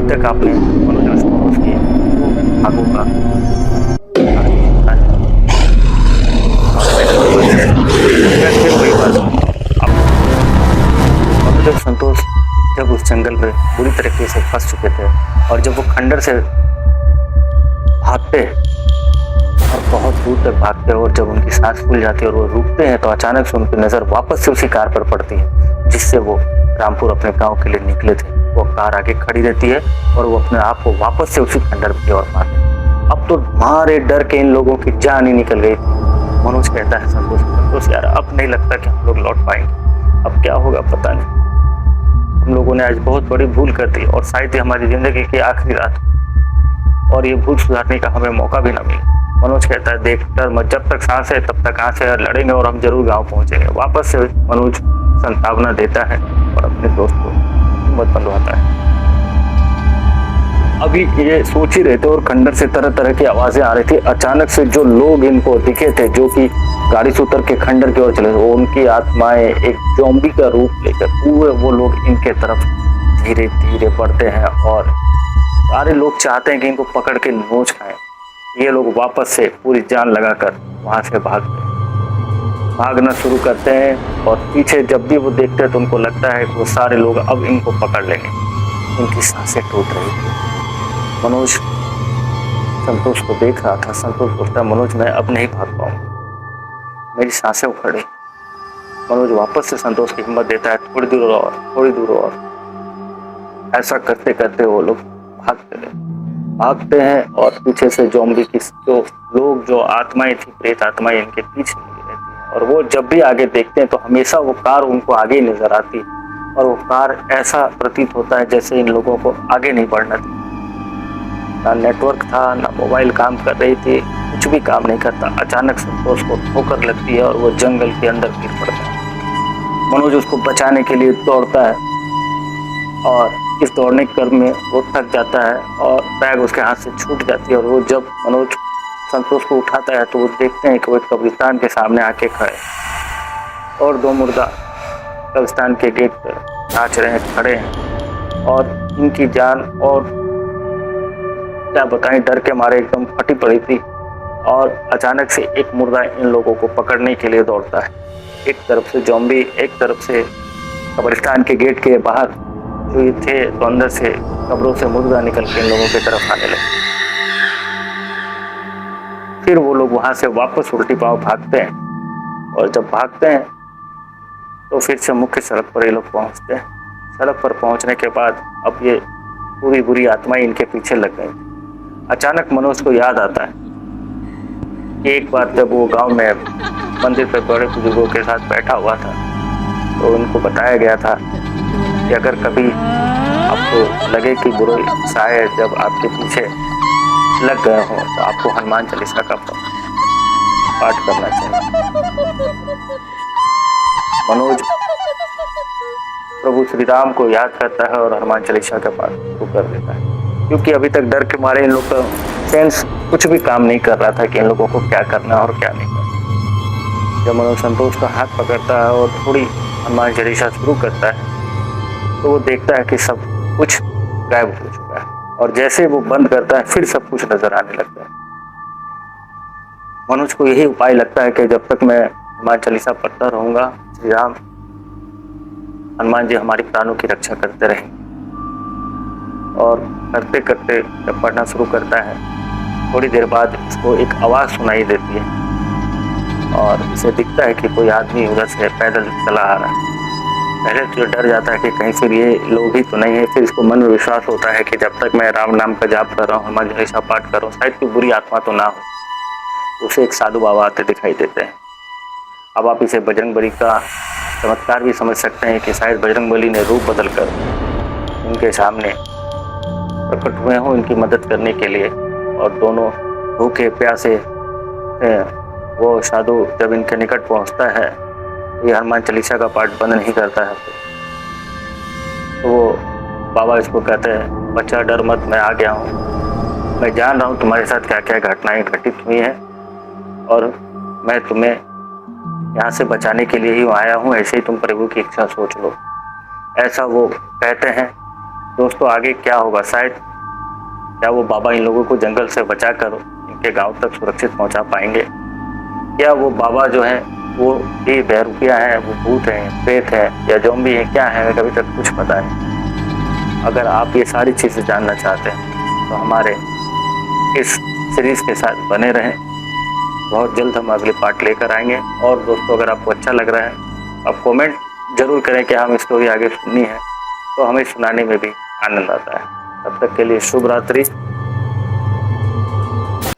तक आपने मनोज रिस्पॉन्स किया वो भागों का फिर वही बात अब मनोज और संतोष जब उस जंगल में बुरी तरीके से फंस चुके थे और जब वो खंडर से भागते और बहुत दूर तक भागते और जब उनकी सांस फूल जाती है और वो रुकते हैं तो अचानक से उनकी नजर वापस से उसी कार पर पड़ती है जिससे वो रामपुर अपने गांव के लिए निकले थे। वो कार आगे खड़ी रहती है और वो अपने आप को वापस से उसी खंडर की ओर पाते। अब तो मारे डर के इन लोगों की जान ही निकल गई थी। मनोज कहता है संतोष यार अब नहीं लगता कि हम लोग लौट पाएंगे, अब क्या होगा पता नहीं। हम लोगों ने आज बहुत बड़ी भूल कर दी और शायद ही हमारी जिंदगी की आखिरी रात और ये भूल सुधारने का हमें मौका भी न मिले। मनोज कहता है देख डर मत, जब तक सांस है तब तक सांस है, लड़ेंगे और हम जरूर गांव पहुंचेंगे। वापस से मनोज संतावना देता है और अपने दोस्त को हिम्मत बंधवाता है। अभी ये सोच ही रहे थे और खंडर से तरह तरह की आवाजें आ रही थी। अचानक से जो लोग इनको दिखे थे जो कि गाड़ी से उतर के खंडर की ओर चले थे, उनकी आत्माएं एक ज़ॉम्बी का रूप लेकर पूरे वो लोग इनके तरफ धीरे धीरे बढ़ते हैं और सारे लोग चाहते हैं कि इनको पकड़ के नोच खाएं। ये लोग वापस से पूरी जान लगाकर वहां से भागना शुरू करते हैं और पीछे जब भी वो देखते हैं तो उनको लगता है कि वो सारे लोग अब इनको पकड़ लेंगे। इनकी सांसें टूट रही थी। मनोज संतोष को देख रहा था। संतोष बोलता मनोज मैं अब नहीं भाग पाऊंगा, मेरी सांसें उखड़ गई। मनोज वापस से संतोष की हिम्मत देता है थोड़ी दूर और ऐसा करते करते वो लोग भागते हैं और पीछे से ज़ॉम्बी की जो आत्माएं थी, प्रेत आत्माएं इनके पीछे लगी रहती है और वो जब भी आगे देखते हैं तो हमेशा वो कार उनको आगे ही नजर आती और वो कार ऐसा प्रतीत होता है जैसे इन लोगों को आगे नहीं बढ़ना था। ना नेटवर्क था, ना मोबाइल काम कर रही थी, कुछ भी काम नहीं करता। अचानक संतोष को ठोकर लगती है और वो जंगल के अंदर गिर पड़ता है। मनोज उसको बचाने के लिए दौड़ता है और इस दौड़ने के क्रम में वो थक जाता है और बैग उसके हाथ से छूट जाती है और वो जब मनोज संतोष को उठाता है तो वो देखते हैं कि वो एक कब्रिस्तान के सामने आके खड़े और दो मुर्दा कब्रिस्तान के गेट पर नाच रहे हैं, खड़े हैं और इनकी जान और क्या बताएं डर के मारे एकदम फटी पड़ी थी। और अचानक से एक मुर्दा इन लोगों को पकड़ने के लिए दौड़ता है। एक तरफ से ज़ॉम्बी, एक तरफ से कब्रिस्तान के गेट के बाहर जो ये थे तो अंदर से कब्रों से मुर्दा निकल के इन लोगों की तरफ आने लगे। फिर वो लोग वहां से वापस उल्टी पांव भागते हैं और जब भागते हैं तो फिर से मुख्य सड़क पर ये लोग पहुंचते हैं। सड़क पर पहुंचने के बाद अब ये पूरी बुरी आत्माएं इनके पीछे लग गई। अचानक मनोज को याद आता है कि एक बार जब वो गांव में मंदिर पर बड़े बुजुर्गों के साथ बैठा हुआ था तो उनको बताया गया था कि अगर कभी आपको लगे कि बुरे साए जब आपके पीछे लग गए हों तो आपको हनुमान चालीसा का पाठ करना चाहिए। मनोज प्रभु श्री राम को याद करता है और हनुमान चालीसा का पाठ शुरू कर देता है क्योंकि अभी तक डर के मारे इन लोग का सेंस कुछ भी काम नहीं कर रहा था कि इन लोगों को क्या करना है और क्या नहीं करना। जब मनोज संतोष का हाथ पकड़ता है और थोड़ी हनुमान चालीसा शुरू करता है तो वो देखता है कि सब कुछ गायब हो चुका है और जैसे वो बंद करता है फिर सब कुछ नजर आने लगता है। मनोज को यही उपाय लगता है कि जब तक मैं हनुमान चालीसा पढ़ता रहूंगा श्री राम हनुमान जी हमारी प्राणों की रक्षा करते रहेंगे। और करते करते जब पढ़ना शुरू करता है थोड़ी देर बाद इसको एक आवाज़ सुनाई देती है और इसे दिखता है कि कोई आदमी उधर से पैदल चला आ रहा है। पहले तो डर जाता है कि कहीं फिर ये लोग ही तो नहीं है। फिर इसको मन में विश्वास होता है कि जब तक मैं राम नाम का जाप कर रहा हूँ, हनुमान चालीसा पाठ कर रहा हूँ, शायद कोई बुरी आत्मा तो ना हो। उसे एक साधु बाबा आते दिखाई देते हैं। अब आप इसे बजरंगबली का चमत्कार भी समझ सकते हैं कि शायद बजरंगबली ने रूप बदल कर उनके सामने प्रकट हुए हों इनकी मदद करने के लिए और दोनों भूखे प्यासे वो साधु जब इनके निकट पहुंचता है ये हनुमान चालीसा का पाठ बंद नहीं करता है तो वो बाबा इसको कहते हैं बच्चा डर मत, मैं आ गया हूँ, मैं जान रहा हूँ तुम्हारे साथ क्या क्या घटनाएं घटित हुई हैं और मैं तुम्हें यहाँ से बचाने के लिए ही आया हूँ, ऐसे ही तुम प्रभु की इच्छा सोच लो। ऐसा वो कहते हैं दोस्तों आगे क्या होगा, शायद क्या वो बाबा इन लोगों को जंगल से बचाकर इनके गांव तक सुरक्षित पहुंचा पाएंगे, या वो बाबा जो है वो भी बहरूपिया है, वो भूत है, प्रेत है या ज़ॉम्बी है, क्या है, अभी तक कुछ पता नहीं। अगर आप ये सारी चीज़ें जानना चाहते हैं तो हमारे इस सीरीज के साथ बने रहें। बहुत जल्द हम अगले पार्ट लेकर आएंगे। और दोस्तों अगर आपको अच्छा लग रहा है आप कमेंट जरूर करें कि हम स्टोरी आगे सुननी है, तो हमें सुनाने में भी आनंद आता है। तब तक के लिए शुभ रात्रि।